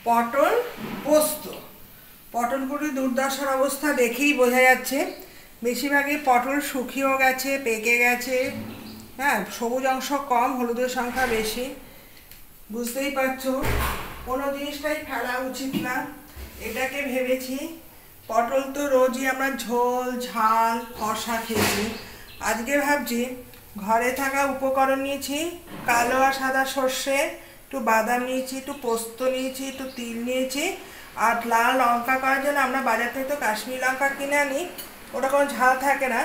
পটল পোস্ত। পটলগুলি দুর্দশার অবস্থা দেখেই বোঝা যাচ্ছে। বেশিরভাগই পটল শুকিয়েও গেছে, পেকে গেছে। হ্যাঁ, সবুজ অংশ কম, হলুদের সংখ্যা বেশি। বুঝতেই পারছো, কোনো জিনিসটাই ফেলা উচিত না। এটাকে ভেবেছি, পটল তো রোজই আমরা ঝোল ঝাল কষা খেয়েছি। আজকে ভাবছি ঘরে থাকা উপকরণ নিয়েছি, কালো আর সাদা সর্ষে, একটু বাদাম নিয়েছি, একটু পোস্ত নিয়েছি, একটু তিল নিয়েছি, আর লাল লঙ্কা করার জন্য আমরা বাজার থেকে তো কাশ্মীরি লঙ্কা কিনে আনি, ওটা কোনো ঝাল থাকে না।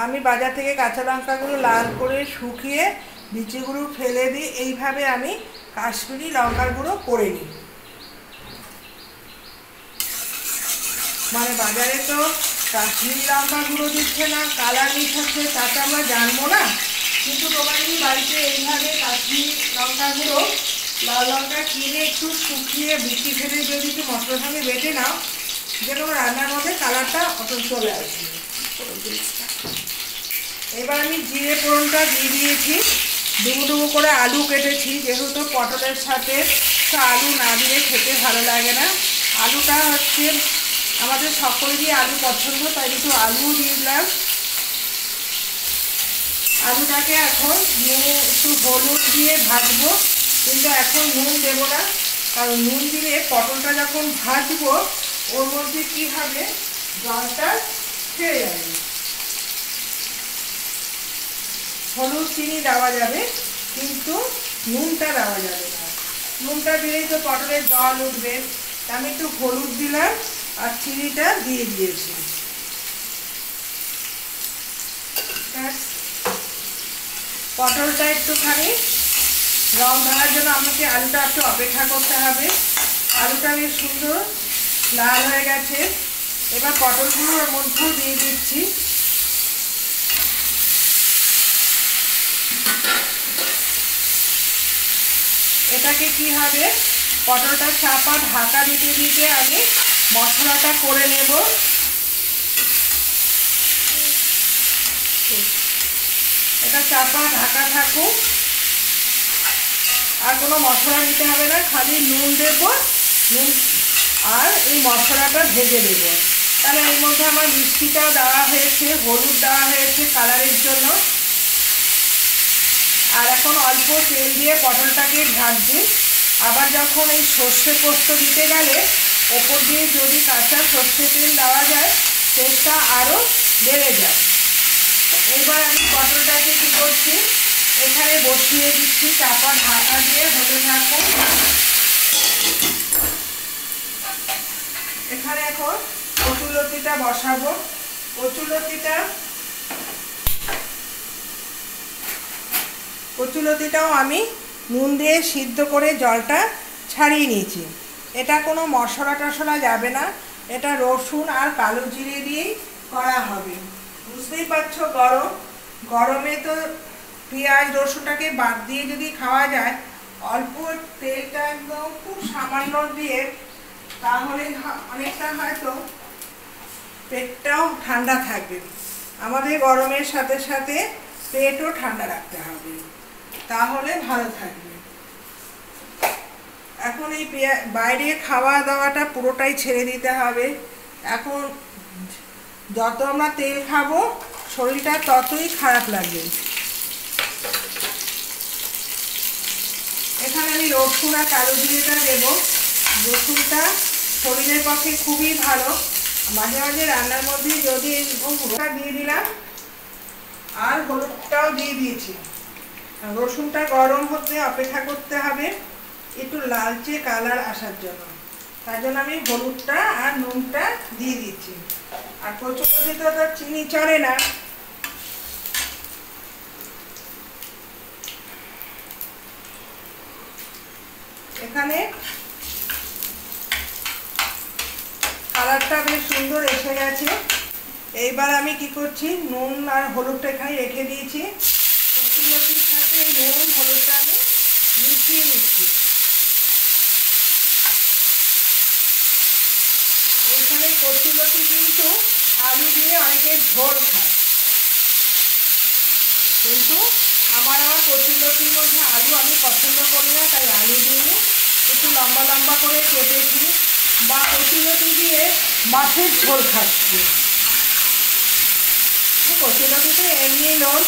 আমি বাজার থেকে কাঁচা লঙ্কাগুলো লাল করে শুকিয়ে বিচিগুলো ফেলে দিই। এইভাবে আমি কাশ্মীরি লঙ্কার গুঁড়ো করে নিই। মানে বাজারে তো কাশ্মীরি লঙ্কা গুঁড়ো দিচ্ছে না, কালার মিশাচ্ছে, তাতে আমরা জানবো না। কিন্তু তোমরা যদি বাড়িতে এইভাবে কাশ্মীরি লঙ্কা গুঁড়ো, লাল লঙ্কা কিনে একটু শুকিয়ে বিচি ফেলে যদি একটু মশলার সঙ্গে বেটে নাও, যে তোমার রান্নার মধ্যে কালারটা অত চলে আসবে। এবার আমি জিরে ফোড়নটা দিয়ে দিয়েছি। ডুবো ডুবো করে আলু কেটেছি, যেহেতু পটলের সাথে তো আলু না দিয়ে খেতে ভালো লাগে না। আলুটা হচ্ছে আমাদের সকলেরই আলু পছন্দ, তাই একটু আলুও দিয়ে দিলাম। আলুটাকে এখন একটু হলুদ দিয়ে ভাজবো, কিন্তু এখন নুন দেবো না, কারণ নুন দিলে পটলটা যখন ভাজবো ওর মধ্যে কী হবে, জলটা ছেড়ে যাবে। হলুদ চিনি দেওয়া যাবে, কিন্তু নুনটা দেওয়া যাবে না। নুনটা দিলেই তো পটলের জল উঠবে। আমি একটু হলুদ দিলাম আর চিনিটা দিয়ে দিয়েছি। পটলটা একটুখানি রং ধরার জন্য আমাকে আলুটা একটু অপেক্ষা করতে হবে। আলুটা বেশ সুন্দর লাল হয়ে গেছে। এবার পটলগুলো ওর মধ্যেও দিয়ে দিচ্ছি। এটাকে কি হবে, পটলটা চাপা ঢাকা দিতে দিতে আমি মশলাটা করে নেব। এটা চাপা ঢাকা থাকুক, আর কোনো মশলা দিতে হবে না, খালি নুন দেব, নুন আর এই মশলাটা ভেজে দেব। তাহলে এর মধ্যে আমার মিষ্টিটাও দেওয়া হয়েছে, হলুদ দেওয়া হয়েছে কালারের জন্য। আর এখন অল্প তেল দিয়ে পটলটাকে ভাজছি। আবার যখন এই সর্ষে পোস্ত দিতে গেলে ওপর দিয়ে যদি কাঁচা সর্ষে তেল দেওয়া যায়, টেস্টটা আরও বেড়ে যায়। এইবার আমি পটলটাকে কী করছি, এখানে বসিয়ে দিচ্ছি, চাপা ঢাকা দিয়ে হতে থাকুন। এখানে এখন কচুলতিটা বসাবো। কচুলতিটাও আমি নুন দিয়ে সিদ্ধ করে জলটা ছাড়িয়ে নিয়েছি। এটা কোনো মশলা টশলা যাবে না, এটা রসুন আর কালো জিরে দিয়েই করা হবে। বুঝতেই পারছো, গরমে তো পেঁয়াজ রসুনটাকে বাদ দিয়ে যদি খাওয়া যায়, অল্প তেলটা একদম খুব সামান্য দিয়ে, তাহলে অনেকটা হয়তো পেটটাও ঠান্ডা থাকবে। আমাদের গরমের সাথে সাথে পেটও ঠান্ডা রাখতে হবে, তাহলে ভালো থাকবে। এখন এই বাইরে খাওয়া দাওয়াটা পুরোটাই ছেড়ে দিতে হবে। এখন যত আমরা তেল খাবো শরীরটা ততই খারাপ লাগবে। এখানে আমি রসুন আর কালো জিরেটা দেবো। রসুনটা শরীরের পক্ষে খুবই ভালো। মাঝে মাঝে রান্নার মধ্যে যদি হলুদটা দিয়ে দিলাম, আর হলুদটাও দিয়ে দিয়েছি। রসুনটা গরম হতে অপেক্ষা করতে হবে একটু লালচে কালার আসার জন্য, তার জন্য আমি হলুদটা আর নুনটা দিয়ে দিচ্ছি। আর কচুলতিতে তো চিনি চলে না। এখানে কালারটা বেশ সুন্দর এসে গেছে। এইবার আমি কি করছি, নুন আর হলুদটা এখানে রেখে দিয়েছি। কচুলতির সাথে নুন হলুদটা আমি মিশিয়ে নিচ্ছি। এখানে কচুলতি কিন্তু আলু দিয়ে অনেকে ঝোল খায়, কিন্তু আমার কচুলতির মধ্যে আলু আমি পছন্দ করি না, তাই আলু দিইনি। একটু লম্বা লম্বা করে কেটেছি, বা কচুলতি দিয়ে মাছের ঝোল খাচ্ছি। কচুলতিতে এমনি নুন,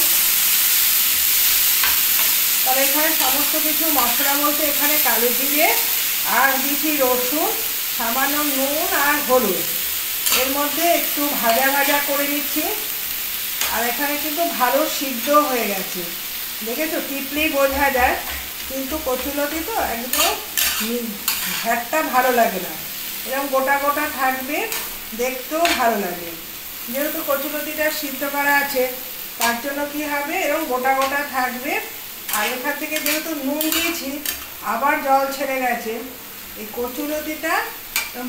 তবে এখানে সমস্ত কিছু মশলা বলতে এখানে কালো জিরে আর দিচ্ছি রসুন, সামান্য নুন আর হলুদ, এর মধ্যে একটু ভাজা ভাজা করে নিচ্ছি। আর এখানে কিন্তু ভালো সিদ্ধ হয়ে গেছে, দেখেছো টিপলেই বোঝা যায়। কিন্তু কচুলতি তো একদম ঘ্যাটটা ভালো লাগে না, এরকম গোটা গোটা থাকবে, দেখতেও ভালো লাগে। যেহেতু কচুলতিটা সিদ্ধ করা আছে তার জন্য কি হবে, এরকম গোটা গোটা থাকবে। আর এখান থেকে যেহেতু নুন দিয়েছি আবার জল ছেড়ে গেছে, এই কচুলতিটা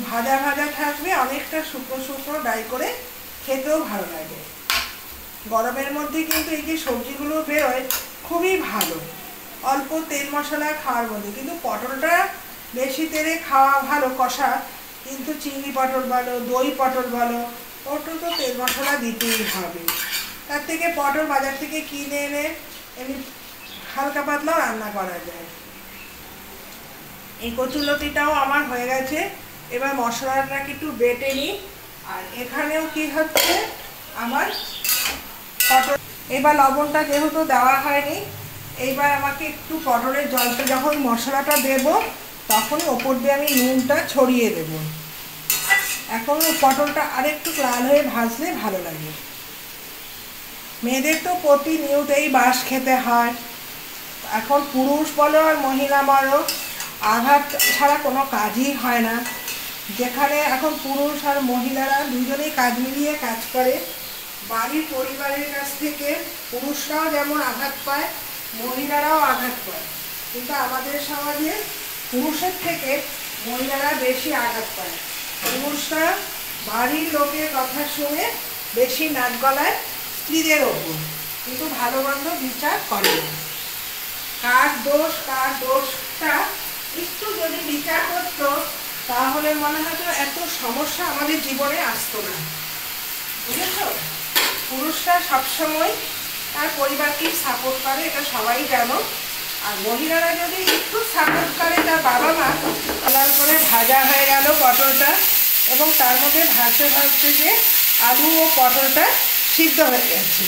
ভাজা ভাজা থাকবে, অনেকটা শুকনো শুকনো ডাই করে খেতেও ভালো লাগে। গরমের মধ্যে কিন্তু এই যে সবজিগুলো বেরোয় খুবই ভালো, অল্প তেল মশলা খাওয়ার মধ্যে। কিন্তু পটলটা বেশি তেলে খাওয়া ভালো কষা, কিন্তু চিংড়ি পটল বলো, দই পটল বলো, পটল তো তেল মশলা দিতেই হবে। তার থেকে পটল বাজার থেকে কিনে এনে এমনি হালকা পাতলাও রান্না করা যায়। এই কচুলতিটাও আমার হয়ে গেছে, এবার মশলাটাকে একটু বেটে নিই। আর এখানেও কি হচ্ছে আমার পটল, এবার লবণটা যেহেতু দেওয়া হয়নি, এইবার আমাকে একটু পটলের জলটা যখন মশলাটা দেব তখনই ওপর দিয়ে আমি নুনটা ছড়িয়ে দেব। এখন পটলটা আরেকটু লাল হয়ে ভাজলে ভালো লাগে। মেয়েদের তো প্রতিনিয়তই বাঁশ খেতে হয়, এখন পুরুষ বলো আর মহিলা বলো, আঘাত ছাড়া কোনো কাজই হয় না। যেখানে এখন পুরুষ আর মহিলারা দুজনেই কাজ মিলিয়ে কাজ করে, বাড়ির পরিবারের কাছ থেকে পুরুষরাও যেমন আঘাত পায়, মহিলারাও আঘাত পায়। কিন্তু আমাদের সমাজে পুরুষের থেকে মহিলারা বেশি আঘাত পায়। পুরুষরা বাড়ির লোকের কথা শুনে বেশি নাক গলায় স্ত্রীদের ওপর, কিন্তু ভালো মন্দ বিচার করে না। কার দোষটা একটু যদি বিচার করতো তাহলে মনে হয়তো এত সমস্যা আমাদের জীবনে আসতো না, বুঝেছ? পুরুষরা সবসময় তার পরিবারকে সাপোর্ট করে, এটা সবাই জানো। আর মহিলারা যদি একটু সাপোর্ট করে তার বাবা মা। লাল করে ভাজা হয়ে গেল পটলটা, এবং তার মধ্যে ভাজতে ভাজতে যে আলু ও পটলটা সিদ্ধ হয়ে গেছে।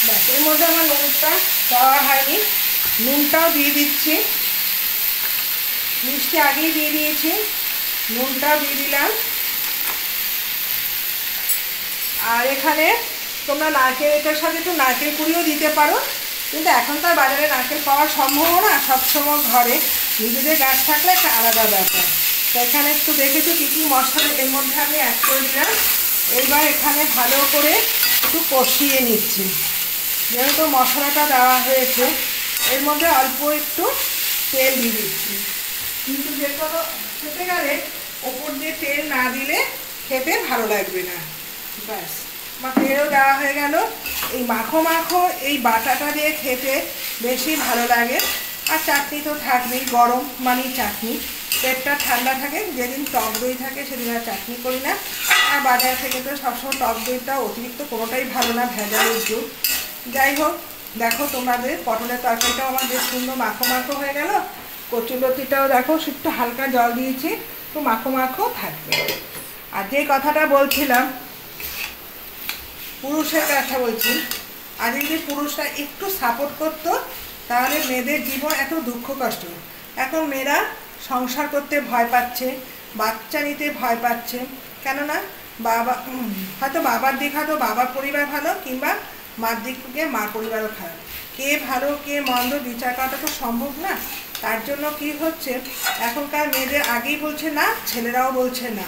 ব্যাস, এর মধ্যে আমার নুনটা দেওয়া হয়নি, নুনটাও দিয়ে দিচ্ছি। মিষ্টি আগেই দিয়ে দিয়েছি, নুনটাও দিয়ে দিলাম। আর এখানে তোমরা নারকেল, এটার সাথে একটু নারকেল কুড়িও দিতে পারো, কিন্তু এখন তো বাজারে নারকেল পাওয়া সম্ভব না সবসময়। ঘরে নিজেদের গাছ থাকলে একটা আলাদা ব্যাপার। তো এখানে একটু দেখেছো কী কী মশলা এর মধ্যে আমি অ্যাড করে দিলাম। এইবার এখানে ভালো করে একটু কষিয়ে নিচ্ছি। যেহেতু মশলাটা দেওয়া হয়েছে এর মধ্যে অল্প একটু তেল দিয়ে দিচ্ছি, কিন্তু যে কোনো খেতে গেলে ওপর দিয়ে তেল না দিলে খেতে ভালো লাগবে না। ব্যাস, আমার তেলও দেওয়া হয়ে গেল। এই মাখো মাখো এই বাটাটা দিয়ে খেতে বেশি ভালো লাগে। আর চাটনি তো থাকবেই, গরম মানে চাটনি, পেটটা ঠান্ডা থাকে। যেদিন টক দই থাকে সেদিন আর চাটনি করি না। আর বাজার থেকে তো সবসময় টক দইটা অতিরিক্ত কোনোটাই ভালো না, ভেজালের যুগ। যাই হোক, দেখো তোমাদের পটলের তরকারিটাও আমার বেশ সুন্দর মাখো মাখো হয়ে গেল। কচুলতিটাও দেখো একটু হালকা জল দিয়েছি, তো মাখো মাখো থাকবে। আর যে কথাটা বলছিলাম পুরুষের কথা বলছি, আর যদি পুরুষরা একটু সাপোর্ট করতো তাহলে মেয়েদের জীবন এত দুঃখ কষ্ট। এখন মেয়েরা সংসার করতে ভয় পাচ্ছে, বাচ্চা নিতে ভয় পাচ্ছে। কেননা বাবা হয়তো বাবার দিক হয়তো বাবার পরিবার ভালো, কিংবা মার দিক থেকে মার পরিবারও খারাপ। কে ভালো কে মন্দ বিচার করাটা তো সম্ভব না। তার জন্য কি হচ্ছে, এখনকার মেয়েদের আগেই বলছে না, ছেলেরাও বলছে না।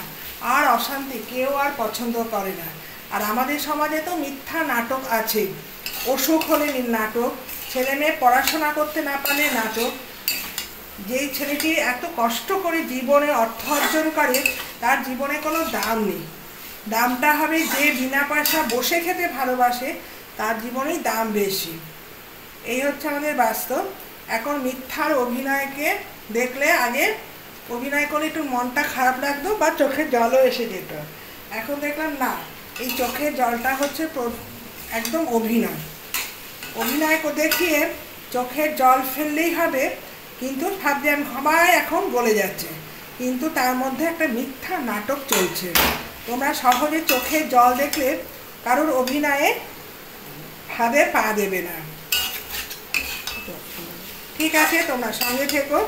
আর অশান্তি, কেউ আর পছন্দ করে না। আর আমাদের সমাজে তো মিথ্যা নাটক আছে, অসুখ হলে নাটক, ছেলে মেয়ে পড়াশোনা করতে না পারলে নাটক। যেই ছেলেটি এত কষ্ট করে জীবনে অর্থ অর্জন করে তার জীবনে কোনো দাম নেই। দামটা হবে যে বিনা পয়সা বসে খেতে ভালোবাসে, তার জীবনেই দাম বেশি। এই হচ্ছে আমাদের বাস্তব। এখন মিথ্যার অভিনয়কে দেখলে আগে অভিনয় করলে একটু মনটা খারাপ লাগতো বা চোখের জলও এসে যেত। এখন দেখলাম না, এই চোখের জলটা হচ্ছে একদম অভিনয়। অভিনয় দেখিয়ে চোখের জল ফেললেই হবে, কিন্তু ভাবছেন সবাই এখন গলে যাচ্ছে, কিন্তু তার মধ্যে একটা মিথ্যা নাটক চলছে। তোমরা সহজে চোখের জল দেখলে কারোর অভিনয়ে ভাবে পা দেবে না। ঠিক আছে, তোমরা সঙ্গে থেকো।